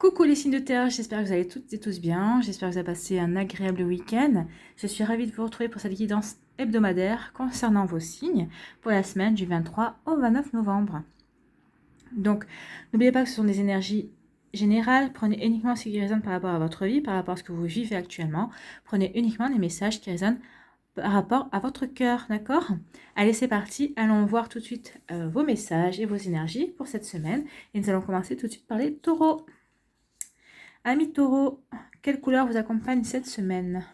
Coucou les signes de terre, j'espère que vous allez toutes et tous bien, j'espère que vous avez passé un agréable week-end. Je suis ravie de vous retrouver pour cette guidance hebdomadaire concernant vos signes pour la semaine du 23 au 29 novembre. Donc, n'oubliez pas que ce sont des énergies générales, prenez uniquement ce qui résonne par rapport à votre vie, par rapport à ce que vous vivez actuellement, prenez uniquement les messages qui résonnent par rapport à votre cœur, d'accord? Allez, c'est parti, allons voir tout de suite vos messages et vos énergies pour cette semaine. Et nous allons commencer tout de suite par les taureaux. Amis taureaux, quelle couleur vous accompagne cette semaine?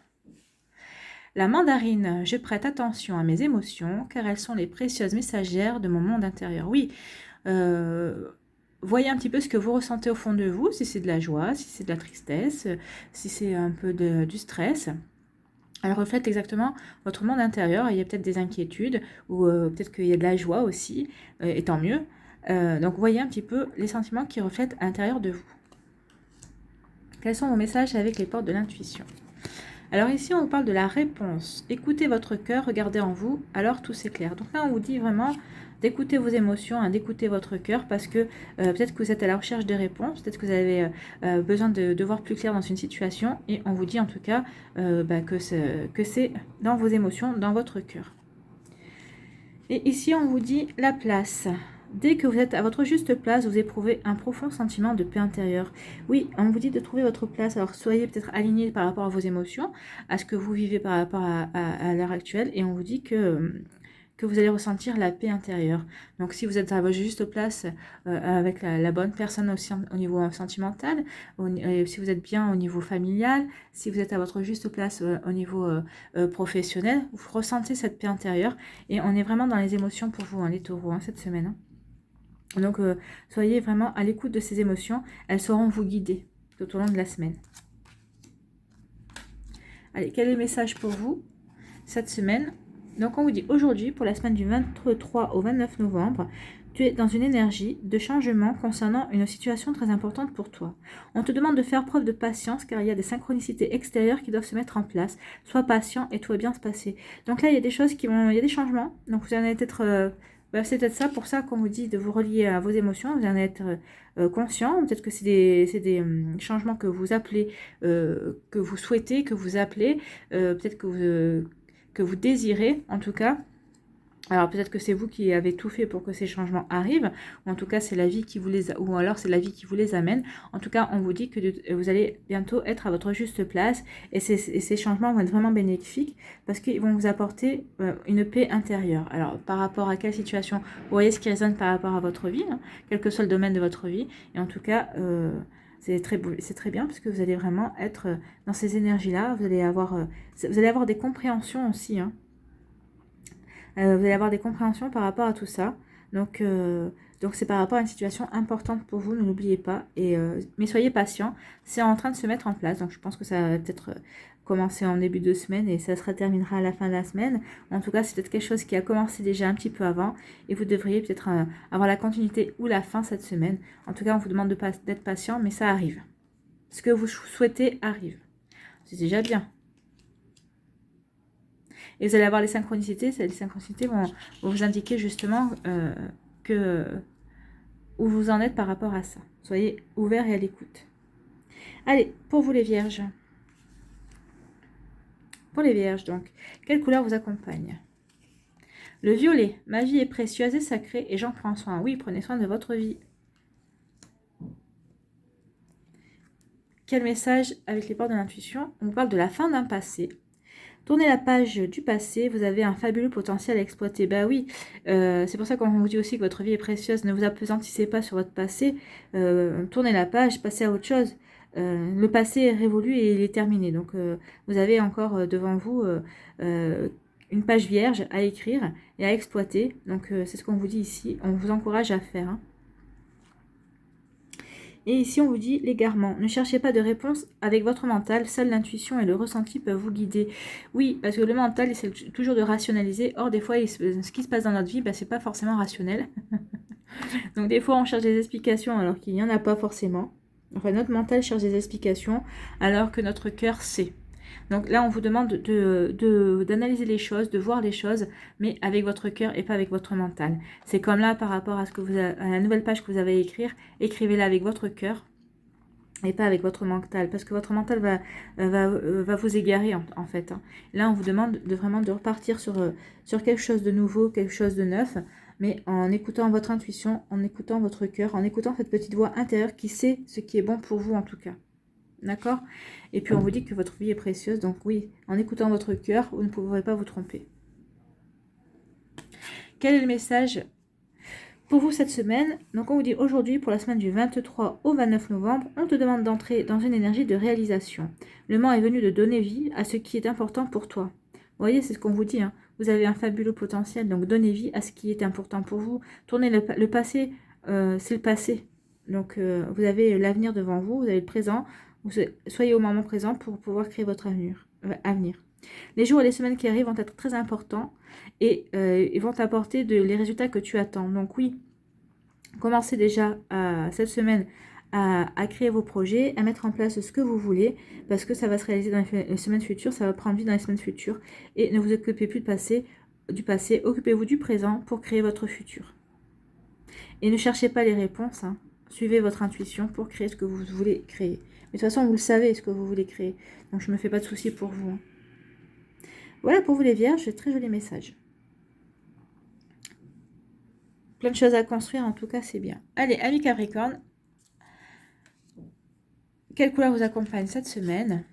La mandarine, je prête attention à mes émotions car elles sont les précieuses messagères de mon monde intérieur. Oui, voyez un petit peu ce que vous ressentez au fond de vous, si c'est de la joie, si c'est de la tristesse, si c'est un peu du stress. Elle reflète exactement votre monde intérieur. Il y a peut-être des inquiétudes ou peut-être qu'il y a de la joie aussi, et tant mieux. Donc voyez un petit peu les sentiments qui reflètent à l'intérieur de vous. Quels sont vos messages avec les portes de l'intuition? Alors ici, on vous parle de la réponse. Écoutez votre cœur, regardez en vous, alors tout s'éclaire. Donc là, on vous dit vraiment d'écouter vos émotions, hein, d'écouter votre cœur, parce que peut-être que vous êtes à la recherche de réponses, peut-être que vous avez besoin de voir plus clair dans une situation, et on vous dit en tout cas que c'est dans vos émotions, dans votre cœur. Et ici, on vous dit la place. Dès que vous êtes à votre juste place, vous éprouvez un profond sentiment de paix intérieure. Oui, on vous dit de trouver votre place. Alors, soyez peut-être aligné par rapport à vos émotions, à ce que vous vivez par rapport à l'heure actuelle. Et on vous dit que vous allez ressentir la paix intérieure. Donc, si vous êtes à votre juste place avec la bonne personne aussi au niveau sentimental, si vous êtes bien au niveau familial, si vous êtes à votre juste place au niveau professionnel, vous ressentez cette paix intérieure. Et on est vraiment dans les émotions pour vous, hein, les taureaux, hein, cette semaine. Hein. Donc, soyez vraiment à l'écoute de ces émotions. Elles sauront vous guider tout au long de la semaine. Allez, quel est le message pour vous cette semaine? Donc, on vous dit aujourd'hui, pour la semaine du 23 au 29 novembre, tu es dans une énergie de changement concernant une situation très importante pour toi. On te demande de faire preuve de patience car il y a des synchronicités extérieures qui doivent se mettre en place. Sois patient et tout va bien se passer. Donc là, il y a des choses il y a des changements. Donc, vous en allez être... c'est peut-être ça, pour ça qu'on vous dit de vous relier à vos émotions, vous en êtes conscient. Peut-être que c'est des changements que vous appelez, que vous souhaitez, que vous appelez, peut-être que vous désirez en tout cas. Alors peut-être que c'est vous qui avez tout fait pour que ces changements arrivent, ou en tout cas c'est la vie qui vous ou alors c'est la vie qui vous les amène. En tout cas, on vous dit que vous allez bientôt être à votre juste place et ces changements vont être vraiment bénéfiques parce qu'ils vont vous apporter une paix intérieure. Alors par rapport à quelle situation? Vous voyez ce qui résonne par rapport à votre vie, hein, quel que soit le domaine de votre vie. Et en tout cas, c'est très bien parce que vous allez vraiment être dans ces énergies-là. Vous allez avoir des compréhensions aussi, hein. Vous allez avoir des compréhensions par rapport à tout ça. Donc c'est par rapport à une situation importante pour vous, ne l'oubliez pas. Mais soyez patient, c'est en train de se mettre en place. Donc je pense que ça va peut-être commencer en début de semaine et ça se terminera à la fin de la semaine. En tout cas, c'est peut-être quelque chose qui a commencé déjà un petit peu avant et vous devriez peut-être avoir la continuité ou la fin cette semaine. En tout cas, on vous demande d'être patient, mais ça arrive. Ce que vous souhaitez arrive. C'est déjà bien. Et vous allez avoir les synchronicités. Les synchronicités vont vous indiquer justement où vous en êtes par rapport à ça. Soyez ouverts et à l'écoute. Allez, pour vous les vierges. Pour les vierges, donc, quelle couleur vous accompagne? Le violet. Ma vie est précieuse et sacrée et j'en prends soin. Oui, prenez soin de votre vie. Quel message avec les portes de l'intuition? On vous parle de la fin d'un passé. Tournez la page du passé, vous avez un fabuleux potentiel à exploiter. Bah oui, c'est pour ça qu'on vous dit aussi que votre vie est précieuse. Ne vous apesantissez pas sur votre passé. Tournez la page, passez à autre chose. Le passé est révolu et il est terminé. Donc vous avez encore devant vous une page vierge à écrire et à exploiter. Donc c'est ce qu'on vous dit ici. On vous encourage à faire. Hein. Et ici, on vous dit l'égarement. Ne cherchez pas de réponse avec votre mental. Seule l'intuition et le ressenti peuvent vous guider. Oui, parce que le mental, c'est toujours de rationaliser. Or, des fois, ce qui se passe dans notre vie, c'est pas forcément rationnel. Donc, des fois, on cherche des explications alors qu'il n'y en a pas forcément. Enfin, notre mental cherche des explications alors que notre cœur sait. Donc là, on vous demande d'analyser les choses, de voir les choses, mais avec votre cœur et pas avec votre mental. C'est comme là par rapport à à la nouvelle page que vous avez à écrire, écrivez-la avec votre cœur et pas avec votre mental, parce que votre mental va vous égarer en fait. Hein. Là, on vous demande vraiment de repartir sur quelque chose de nouveau, quelque chose de neuf, mais en écoutant votre intuition, en écoutant votre cœur, en écoutant cette petite voix intérieure qui sait ce qui est bon pour vous en tout cas. D'accord? Et puis on vous dit que votre vie est précieuse, donc oui, en écoutant votre cœur, vous ne pourrez pas vous tromper. Quel est le message pour vous cette semaine? Donc on vous dit aujourd'hui, pour la semaine du 23 au 29 novembre, on te demande d'entrer dans une énergie de réalisation. Le moment est venu de donner vie à ce qui est important pour toi. Vous voyez, c'est ce qu'on vous dit, hein. Vous avez un fabuleux potentiel, donc donnez vie à ce qui est important pour vous. Tournez le passé, c'est le passé. Donc vous avez l'avenir devant vous, vous avez le présent. Soyez au moment présent pour pouvoir créer votre avenir. Les jours et les semaines qui arrivent vont être très importants et ils vont t'apporter les résultats que tu attends. Donc oui, commencez déjà cette semaine à créer vos projets, à mettre en place ce que vous voulez, parce que ça va se réaliser dans les semaines futures, ça va prendre vie dans les semaines futures. Et ne vous occupez plus du passé, occupez-vous du présent pour créer votre futur. Et ne cherchez pas les réponses, hein. Suivez votre intuition pour créer ce que vous voulez créer. Mais de toute façon, vous le savez, ce que vous voulez créer. Donc je ne me fais pas de soucis pour vous. Hein. Voilà pour vous les vierges, très joli message. Plein de choses à construire, en tout cas, c'est bien. Allez, amis Capricorne, quelle couleur vous accompagne cette semaine?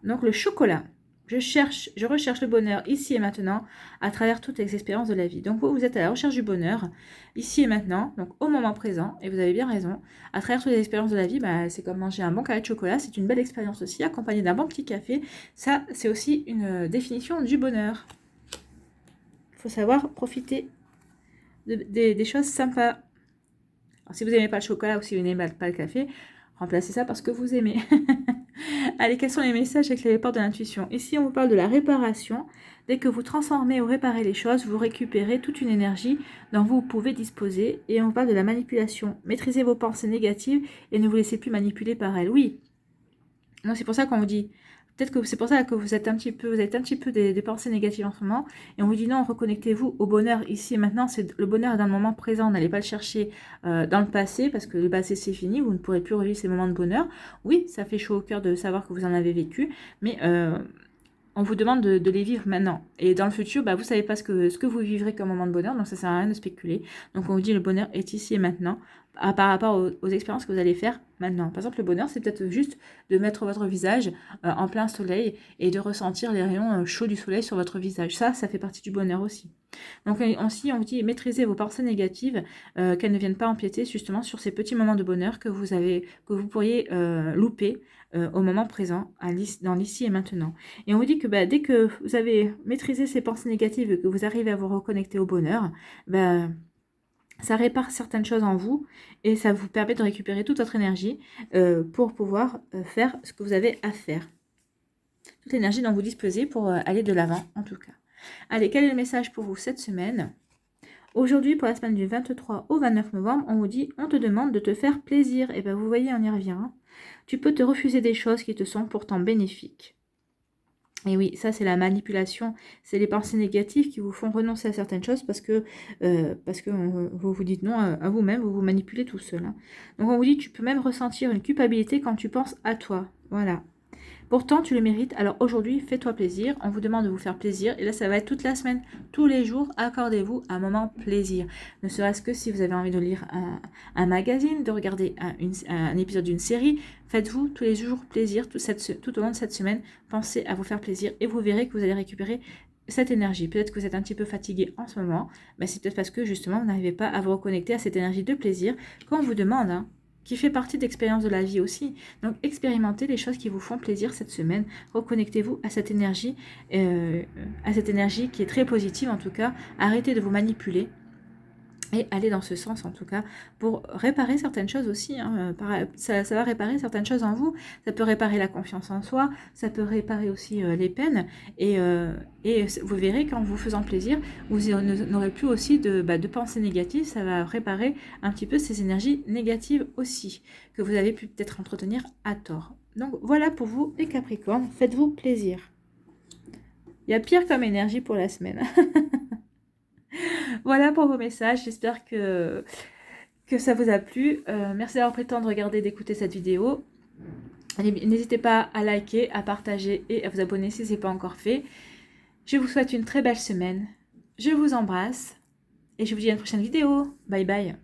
Donc le chocolat. Je recherche le bonheur ici et maintenant à travers toutes les expériences de la vie. Donc vous êtes à la recherche du bonheur ici et maintenant, donc au moment présent, et vous avez bien raison. À travers toutes les expériences de la vie, c'est comme manger un bon carré de chocolat, c'est une belle expérience aussi, accompagnée d'un bon petit café. Ça, c'est aussi une définition du bonheur. Il faut savoir profiter des choses sympas. Alors, si vous n'aimez pas le chocolat ou si vous n'aimez pas le café, remplacez ça par ce que vous aimez. Allez, quels sont les messages avec les portes de l'intuition? Ici, on vous parle de la réparation. Dès que vous transformez ou réparez les choses, vous récupérez toute une énergie dont vous pouvez disposer. Et on vous parle de la manipulation. Maîtrisez vos pensées négatives et ne vous laissez plus manipuler par elles. Oui, non, c'est pour ça qu'on vous dit... Peut-être que c'est pour ça que vous êtes un petit peu des pensées négatives en ce moment. Et on vous dit non, reconnectez-vous au bonheur ici et maintenant. C'est le bonheur dans le moment présent. N'allez pas le chercher dans le passé parce que le passé c'est fini. Vous ne pourrez plus revivre ces moments de bonheur. Oui, ça fait chaud au cœur de savoir que vous en avez vécu. Mais on vous demande de les vivre maintenant. Et dans le futur, vous ne savez pas ce que vous vivrez comme moment de bonheur. Donc ça ne sert à rien de spéculer. Donc on vous dit le bonheur est ici et maintenant. Par rapport aux expériences que vous allez faire maintenant. Par exemple, le bonheur, c'est peut-être juste de mettre votre visage en plein soleil et de ressentir les rayons chauds du soleil sur votre visage. Ça fait partie du bonheur aussi. Donc aussi, on vous dit maîtrisez vos pensées négatives, qu'elles ne viennent pas empiéter justement sur ces petits moments de bonheur que vous pourriez louper au moment présent, dans l'ici et maintenant. Et on vous dit que dès que vous avez maîtrisé ces pensées négatives et que vous arrivez à vous reconnecter au bonheur, ça répare certaines choses en vous et ça vous permet de récupérer toute votre énergie pour pouvoir faire ce que vous avez à faire. Toute l'énergie dont vous disposez pour aller de l'avant en tout cas. Allez, quel est le message pour vous cette semaine? Aujourd'hui, pour la semaine du 23 au 29 novembre, on vous dit, on te demande de te faire plaisir. Et bien vous voyez, on y revient. Hein. Tu peux te refuser des choses qui te sont pourtant bénéfiques. Et oui, ça c'est la manipulation, c'est les pensées négatives qui vous font renoncer à certaines choses parce que vous vous dites non à vous-même, vous vous manipulez tout seul. Hein. Donc on vous dit, tu peux même ressentir une culpabilité quand tu penses à toi. Voilà. Pourtant, tu le mérites. Alors aujourd'hui, fais-toi plaisir. On vous demande de vous faire plaisir. Et là, ça va être toute la semaine, tous les jours. Accordez-vous un moment plaisir. Ne serait-ce que si vous avez envie de lire un magazine, de regarder un épisode d'une série. Faites-vous tous les jours plaisir tout au long de cette semaine. Pensez à vous faire plaisir et vous verrez que vous allez récupérer cette énergie. Peut-être que vous êtes un petit peu fatigué en ce moment. Mais c'est peut-être parce que justement, vous n'arrivez pas à vous reconnecter à cette énergie de plaisir qu'on vous demande. Hein, qui fait partie d'expérience de la vie aussi. Donc, expérimentez les choses qui vous font plaisir cette semaine. Reconnectez-vous à cette énergie qui est très positive en tout cas. Arrêtez de vous manipuler et aller dans ce sens en tout cas pour réparer certaines choses aussi. Hein. Ça va réparer certaines choses en vous. Ça peut réparer la confiance en soi. Ça peut réparer aussi les peines. Et vous verrez qu'en vous faisant plaisir, vous n'aurez plus aussi de pensées négatives. Ça va réparer un petit peu ces énergies négatives aussi que vous avez pu peut-être entretenir à tort. Donc voilà pour vous les Capricornes. Faites-vous plaisir. Il y a pire comme énergie pour la semaine. Voilà pour vos messages, j'espère que que ça vous a plu. Merci d'avoir pris le temps de regarder et d'écouter cette vidéo. N'hésitez pas à liker, à partager et à vous abonner si ce n'est pas encore fait. Je vous souhaite une très belle semaine. Je vous embrasse et je vous dis à une prochaine vidéo. Bye bye.